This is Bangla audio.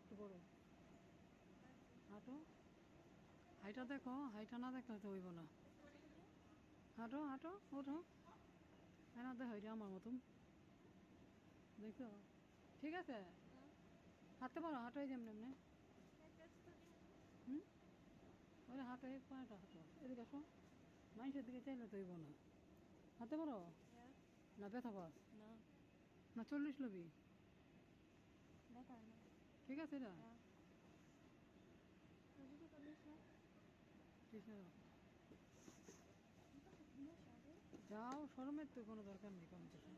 একটু বড় হাঁটো, হাইটা দেখো, হাইটা না দেখলে তো হইব না। হাঁটো হাঁটো, ওঠো, না দেখো এটা আমার মতন দেখো, ঠিক আছে, হাঁটতে পারো, হাঁটো এই যেমন এমনি। হুম, ওরে হাঁটো, এই পাটা হাঁটো, এদিকে আসো, মানুষের দিকে চাইলে তো হইব না। হাঁটতে পারো না, ব্যথা পাস না, 40 লবি, ঠিক আছে এটা ঠিক আছে। যাও, শরমের তো কোনো দরকার নেই কমতেছে।